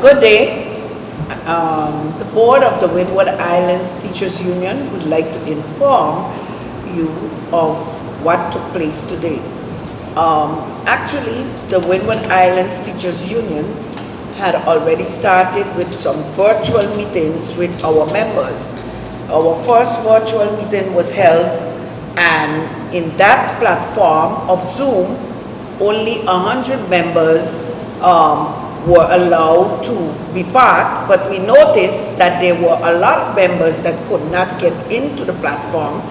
Good day. The board of the Windward Islands Teachers Union would like to inform you of what took place today. Actually, the Windward Islands Teachers Union had already started with some virtual meetings with our members. Our first virtual meeting was held, and in that platform of Zoom, only 100 members were allowed to be part, but we noticed that there were a lot of members that could not get into the platform.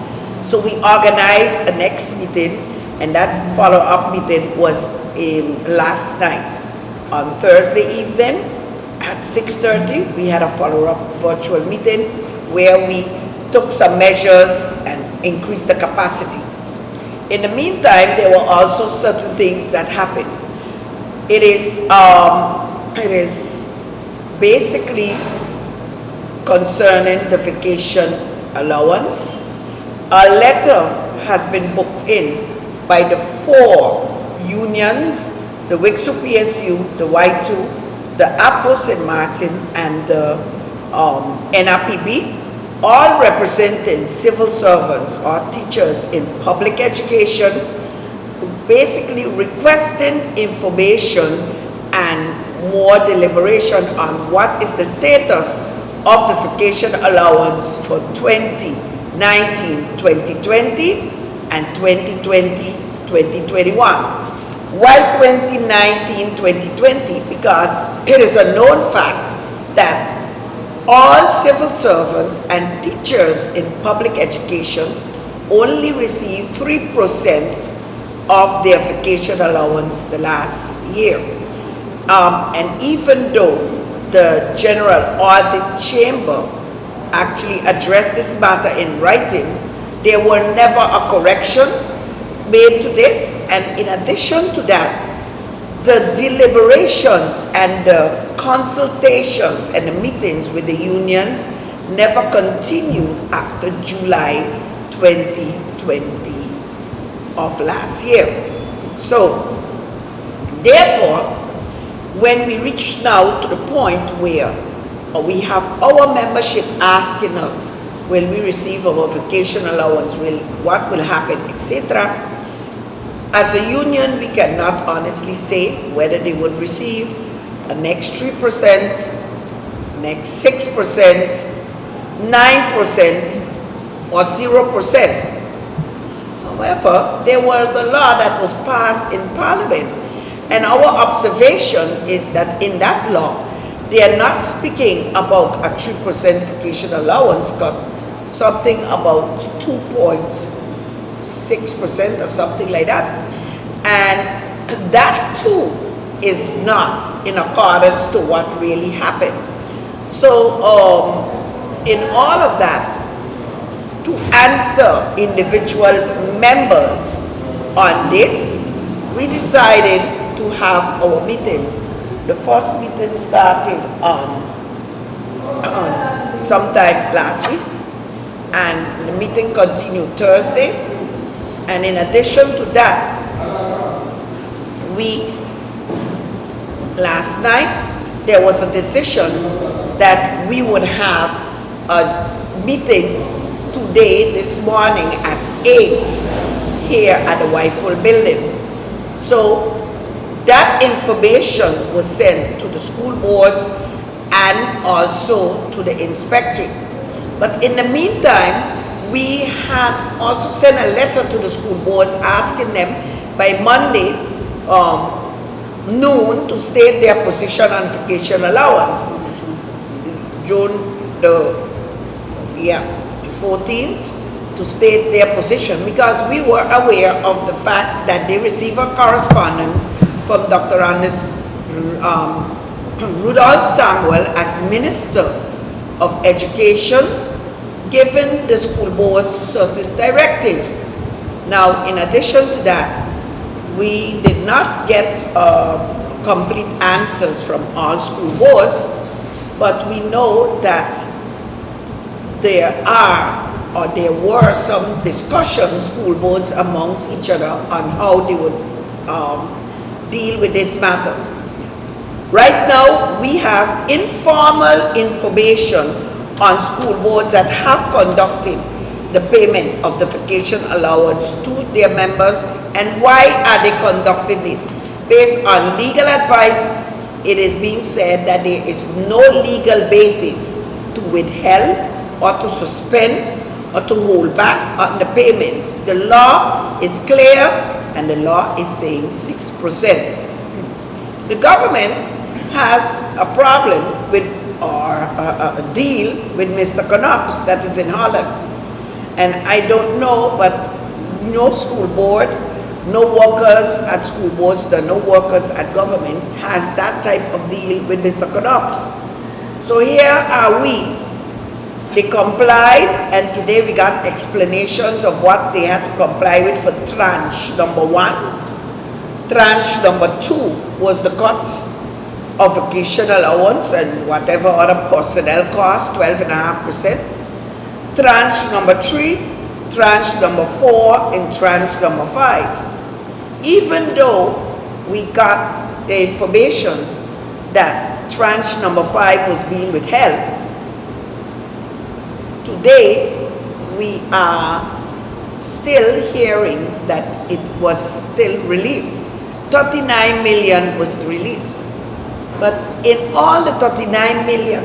So we organized a next meeting, and that follow-up meeting was last night. On Thursday evening at 6:30, we had a follow-up virtual meeting where we took some measures and increased the capacity. In the meantime, there were also certain things that happened. It is basically concerning the vacation allowance. A letter has been booked in by the 4 unions, the WITU PSU, the WITU, the APFO St. Martin, and the NRPB, all representing civil servants or teachers in public education, basically requesting information and more deliberation on what is the status of the vacation allowance for 2019-2020 and 2020-2021. Why 2019-2020? Because it is a known fact that all civil servants and teachers in public education only receive 3% of their vacation allowance the last year. And even though the General Audit Chamber actually addressed this matter in writing, there were never a correction made to this. And in addition to that, the deliberations and the consultations and the meetings with the unions never continued after July 2020 of last year. So, therefore, when we reach now to the point where we have our membership asking us, will we receive our vacation allowance, what will happen, etc. As a union, we cannot honestly say whether they would receive a next 3%, next 6%, 9%, or 0%. However, there was a law that was passed in Parliament, and our observation is that in that law, they are not speaking about a 3% vacation allowance cut, something about 2.6% or something like that. And that too is not in accordance to what really happened. So in all of that, to answer individual members on this, we decided to have our meetings. The first meeting started on sometime last week, and the meeting continued Thursday. And in addition to that, last night, there was a decision that we would have a meeting today, this morning at 8 here at the WIFOL building. So that information was sent to the school boards and also to the inspectorate. But in the meantime, we had also sent a letter to the school boards asking them by Monday noon to state their position on vacation allowance. June the 14th to state their position, because we were aware of the fact that they receive a correspondence from Dr. Anders Rudolph Samuel as Minister of Education, giving the school boards certain directives. Now, in addition to that, we did not get complete answers from all school boards, but we know that there were some discussions, school boards amongst each other, on how they would deal with this matter. Right now, we have informal information on school boards that have conducted the payment of the vacation allowance to their members. And why are they conducting this? Based on legal advice, it is being said that there is no legal basis to withhold or to suspend or to hold back on the payments. The law is clear, and the law is saying 6%. The government has a problem with, or a deal with Mr. Knops that is in Holland. And I don't know, but no school board, no workers at school boards, no workers at government has that type of deal with Mr. Knops. So here are we. They complied, and today we got explanations of what they had to comply with for tranche number 1. Tranche number 2 was the cut of vacation allowance and whatever other personnel costs, 12.5%. Tranche number 3, tranche number 4, and tranche number 5. Even though we got the information that tranche number 5 was being withheld, today we are still hearing that it was still released. 39 million was released. But in all the 39 million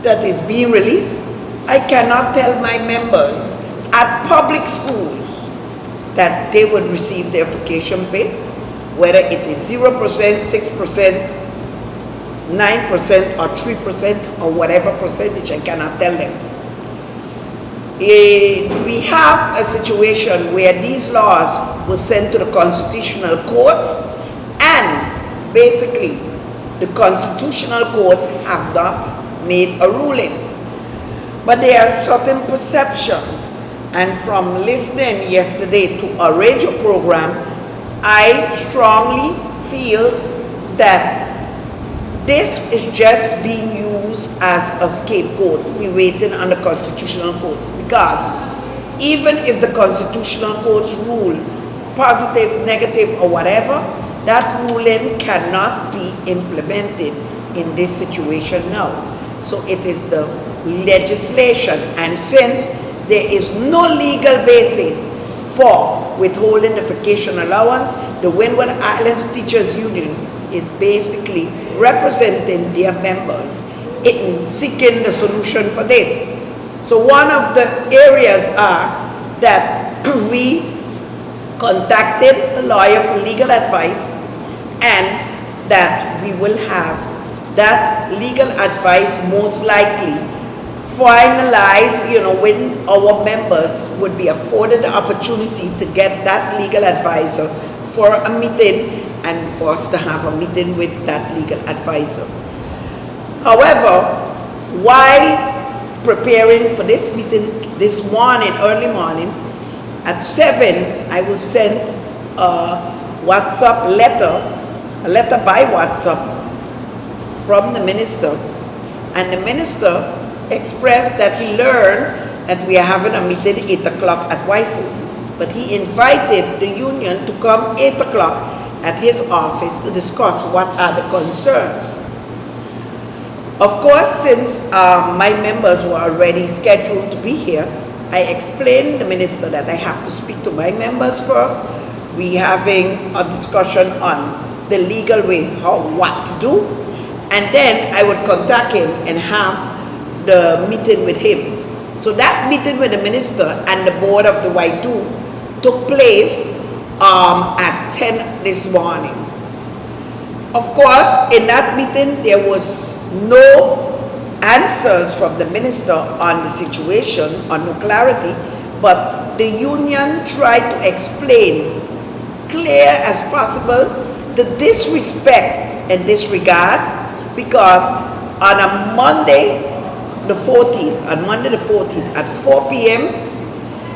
that is being released, I cannot tell my members at public schools that they would receive their vacation pay, whether it is 0%, 6%, 9%, or 3%, or whatever percentage, I cannot tell them. We have a situation where these laws were sent to the constitutional courts, and basically the constitutional courts have not made a ruling. But there are certain perceptions, and from listening yesterday to a radio program, I strongly feel that this is just being used as a scapegoat. We're waiting on the constitutional courts, because even if the constitutional courts rule positive, negative, or whatever, that ruling cannot be implemented in this situation now. So it is the legislation, and since there is no legal basis for withholding the vacation allowance, the Windward Islands Teachers Union is basically representing their members in seeking the solution for this. So one of the areas are that we contacted a lawyer for legal advice, and that we will have that legal advice most likely finalized, when our members would be afforded the opportunity to get that legal advisor for a meeting, and for us to have a meeting with that legal advisor. However, while preparing for this meeting this morning, early morning, at 7, I was sent a WhatsApp letter, a letter by WhatsApp from the minister, and the minister expressed that he learned that we are having a meeting 8 o'clock at WIFOL, but he invited the union to come 8 o'clock at his office to discuss what are the concerns. Of course, since my members were already scheduled to be here, I explained to the minister that I have to speak to my members first. We having a discussion on the legal way, what to do, and then I would contact him and have the meeting with him. So that meeting with the minister and the board of the WITU took place at 10 this morning. Of course, in that meeting, there was no answers from the minister on the situation, or no clarity, but the union tried to explain clear as possible the disrespect and disregard, because on a Monday the 14th at 4 p.m.,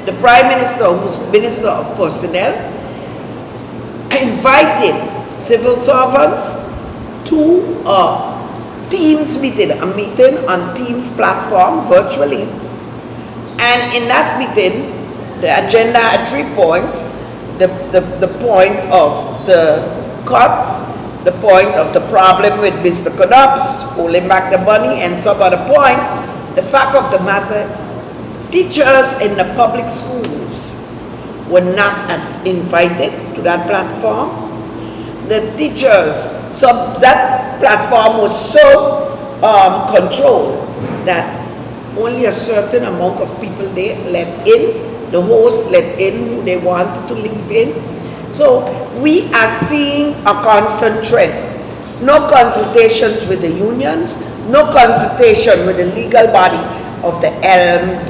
the Prime Minister, who's Minister of Personnel, invited civil servants to a Teams meeting, a meeting on Teams platform virtually. And in that meeting, the agenda had 3 points. The point of the cuts the point of the problem with Mr. Konops holding back the money and some other point, the fact of the matter, teachers in the public schools were not invited to that platform. The teachers, that platform was so controlled that only a certain amount of people they let in. The host let in who they wanted to leave in. So we are seeing a constant trend. No consultations with the unions, no consultation with the legal body of the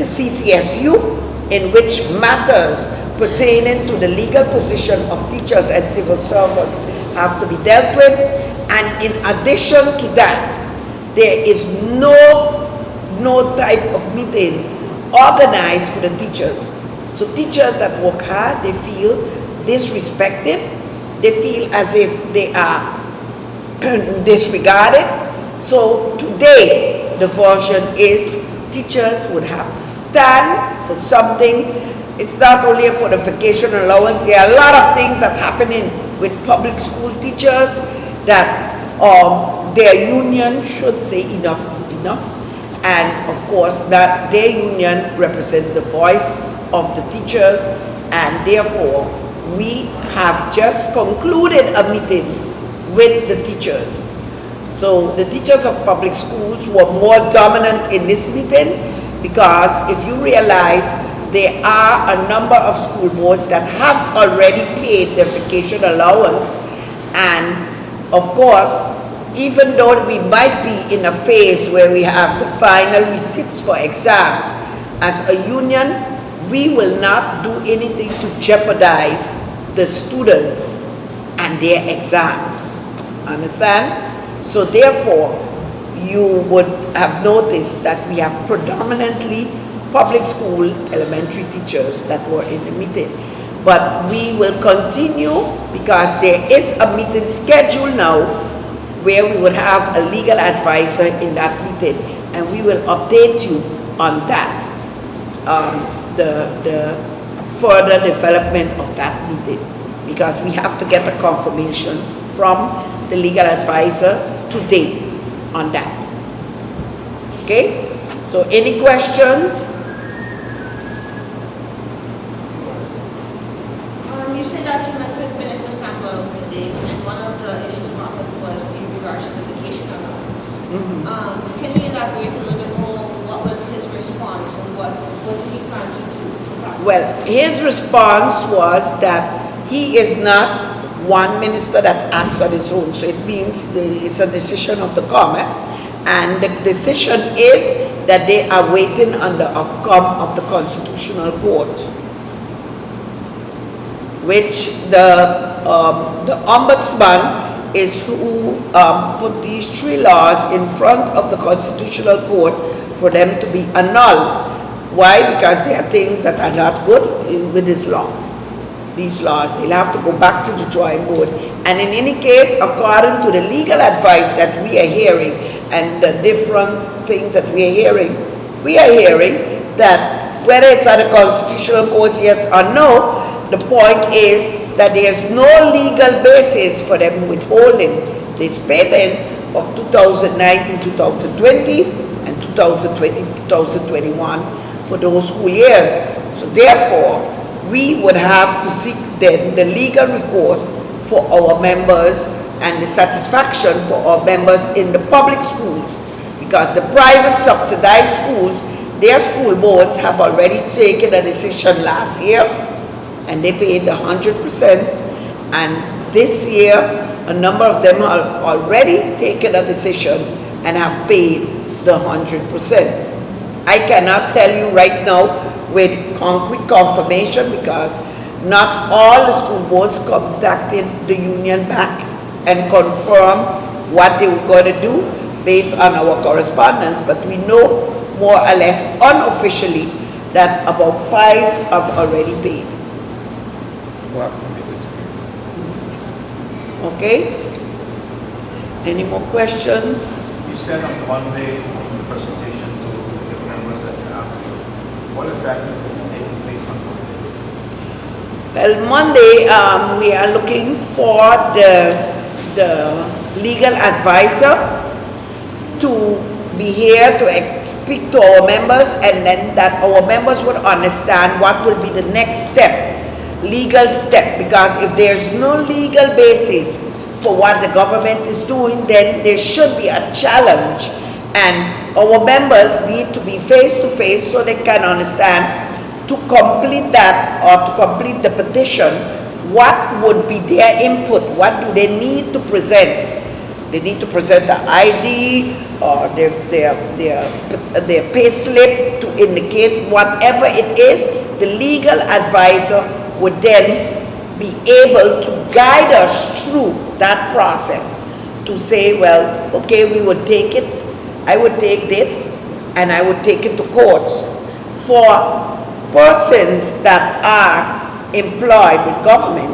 CCSU, in which matters pertaining to the legal position of teachers and civil servants have to be dealt with. And in addition to that, there is no type of meetings organized for the teachers. So teachers that work hard, they feel disrespected, they feel as if they are disregarded. So today, the version is teachers would have to stand for something. It's not only for the vacation allowance, there are a lot of things that happening with public school teachers that their union should say enough is enough. And of course that their union represents the voice of the teachers, and therefore we have just concluded a meeting with the teachers. So the teachers of public schools were more dominant in this meeting, because if you realize there are a number of school boards that have already paid their vacation allowance, and of course even though we might be in a phase where we have the final receipts for exams, as a union we will not do anything to jeopardize the students and their exams. Understand? So therefore, you would have noticed that we have predominantly public school elementary teachers that were in the meeting. But we will continue, because there is a meeting scheduled now where we would have a legal advisor in that meeting, and we will update you on that, the further development of that meeting, because we have to get a confirmation from the legal advisor today on that. Okay? So any questions? You said that you met with Minister Samuel today, and one of the issues brought up was in regards to the vacation allowance. Can you elaborate a little bit more? What was his response, and what did he plan to do? Well, his response was that he is not one minister that acts on his own. So it means it's a decision of the COMET, and the decision is that they are waiting on the outcome of the Constitutional Court, which the Ombudsman is who put these 3 laws in front of the Constitutional Court for them to be annulled. Why? Because there are things that are not good with this law. These laws, they'll have to go back to the drawing board. And in any case, according to the legal advice that we are hearing and the different things that we are hearing that whether it's at the Constitutional Court, yes or no, the point is that there's no legal basis for them withholding this payment of 2019, 2020, and 2020, 2021 for those school years. So therefore, we would have to seek then the legal recourse for our members and the satisfaction for our members in the public schools, because the private subsidized schools, their school boards have already taken a decision last year and they paid 100%, and this year a number of them have already taken a decision and have paid the 100%. I cannot tell you right now with concrete confirmation, because not all the school boards contacted the union back and confirmed what they were going to do based on our correspondence, but we know more or less unofficially that about 5 have already paid. Who have committed to pay. Okay? Any more questions? You said on Monday in the presentation to the members that you have, what exactly will be taking place on Monday? Well, Monday we are looking for the the legal advisor to be here to speak to our members, and then that our members would understand what will be the next step, legal step, because if there's no legal basis for what the government is doing, then there should be a challenge, and our members need to be face to face so they can understand to complete that or to complete the petition, what would be their input, what do they need to present. They need to present the ID or their pay slip to indicate whatever it is. The legal advisor would then be able to guide us through that process to say, well, okay, we would take it, I would take this, and I would take it to courts. For persons that are employed with government,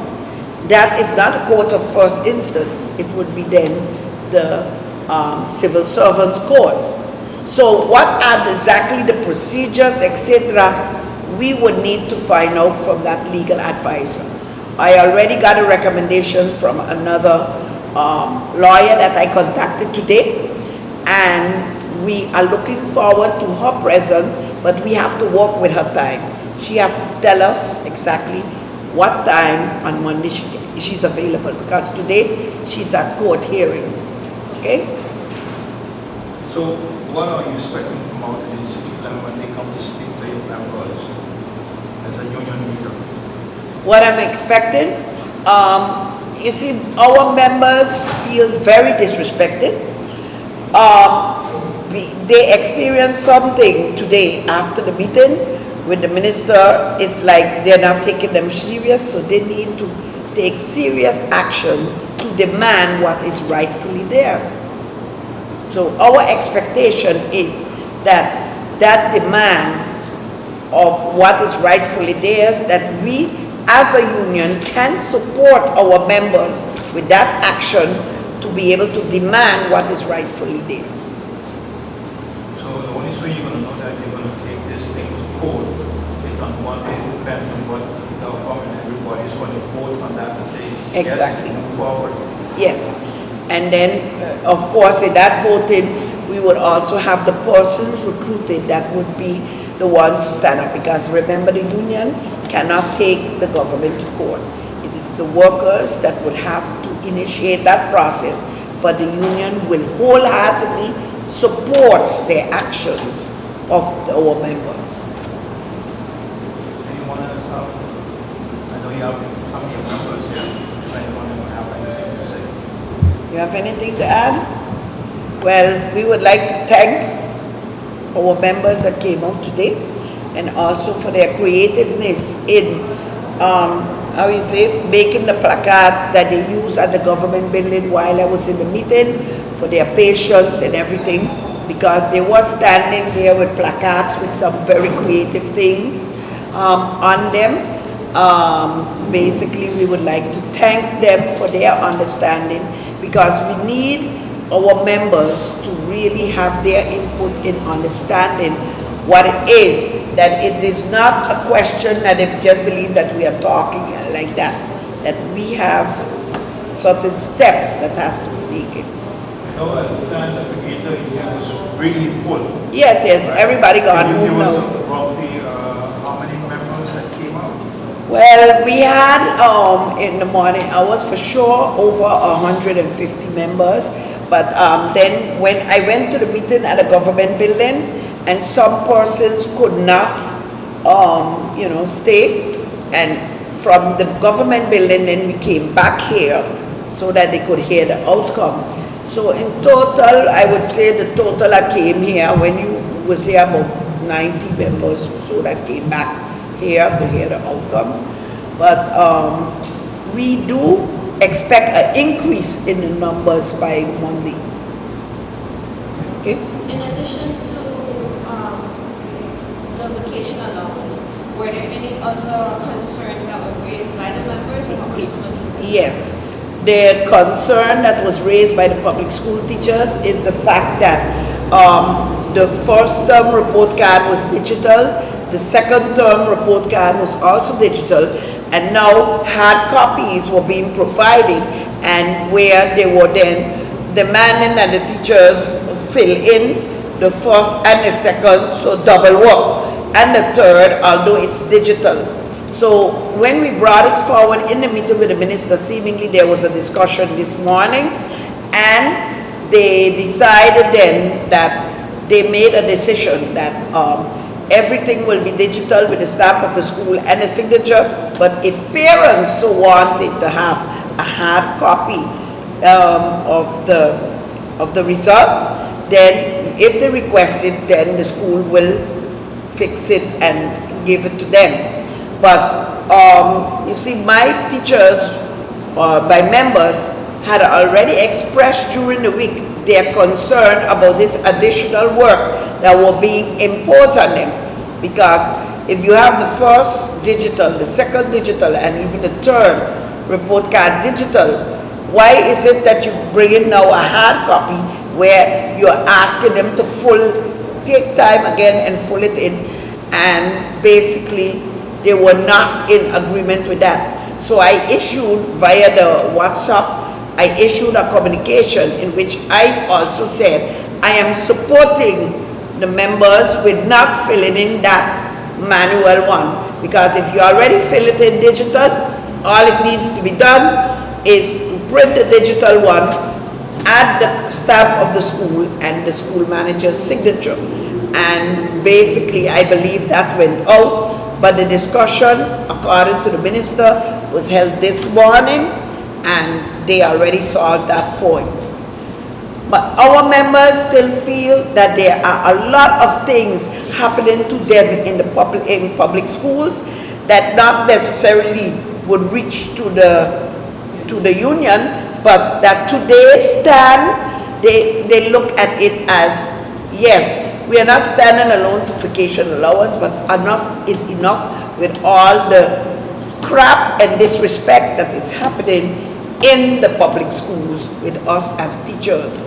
that is not a court of first instance. It would be then the civil servants courts. So what are exactly the procedures, etc., we would need to find out from that legal advisor. I already got a recommendation from another lawyer that I contacted today, and we are looking forward to her presence, but we have to work with her time. She has to tell us exactly what time on Monday she's available, because today she's at court hearings. Okay? So what are you expecting from out of these people when they come to speak to your members as a union leader? What I'm expecting, you see, our members feel very disrespected. They experienced something today after the meeting with the minister. It's like they're not taking them serious, so they need to take serious action to demand what is rightfully theirs. So our expectation is that that demand of what is rightfully theirs, that we as a union can support our members with that action to be able to demand what is rightfully theirs. So the only way you're going to know that you're going to take this thing to court is on what they depend on what the government and everybody is going to vote on that to say, Exactly. yes, move forward. Yes. And then, of course, in that voting, we would also have the persons recruited that would be the ones to stand up, because remember, the union cannot take the government to court. It is the workers that would have to initiate that process, but the union will wholeheartedly support the actions of our members. Anyone else? I know you have some of your members here. If anyone have anything to say. You have anything to add? Well, we would like to thank our members that came out today, and also for their creativeness in, making the placards that they use at the government building while I was in the meeting, for their patience and everything, because they were standing there with placards with some very creative things on them. Basically, we would like to thank them for their understanding, because we need our members to really have their input in understanding what it is, that it is not a question that they just believe that we are talking like that we have certain steps that has to be taken. I know at the time that we entered, it was really full. Yes, Right. everybody got Can you home give us now. roughly how many members that came out? Well, we had in the morning hours for sure over 150 members, but then when I went to the meeting at the government building, and some persons could not stay, and from the government building then we came back here so that they could hear the outcome. So in total, I would say the total that came here when you was here, about 90 members so that came back here to hear the outcome. But we do expect an increase in the numbers by Monday. Okay? In addition to the vacation allowance, were there any other concerns that were raised by the members? Or were some of these- Yes. The concern that was raised by the public school teachers is the fact that the first term report card was digital, the second term report card was also digital, and now hard copies were being provided, and where they were then demanding that the teachers fill in the first and the second, so double work, and the third, although it's digital. So when we brought it forward in the meeting with the minister, seemingly there was a discussion this morning, and they decided then that they made a decision that everything will be digital with the stamp of the school and the signature, but if parents so wanted to have a hard copy of the results, then if they request it, then the school will fix it and give it to them. But you see, my teachers, my members, had already expressed during the week their concern about this additional work that were being imposed on them. Because if you have the first digital, the second digital, and even the third report card digital, why is it that you bring in now a hard copy where you're asking them to take time again and fill it in? And basically, they were not in agreement with that. So I issued via the WhatsApp, I issued a communication in which I also said I am supporting the members with not filling in that manual one, because if you already fill it in digital, all it needs to be done is to print the digital one, add the stamp of the school and the school manager's signature, and basically I believe that went out. But the discussion, according to the minister, was held this morning, and they already solved that point. But our members still feel that there are a lot of things happening to them in the public schools that not necessarily would reach to the union, but that today they look at it as, yes, we are not standing alone for vacation allowance, but enough is enough with all the crap and disrespect that is happening in the public schools with us as teachers.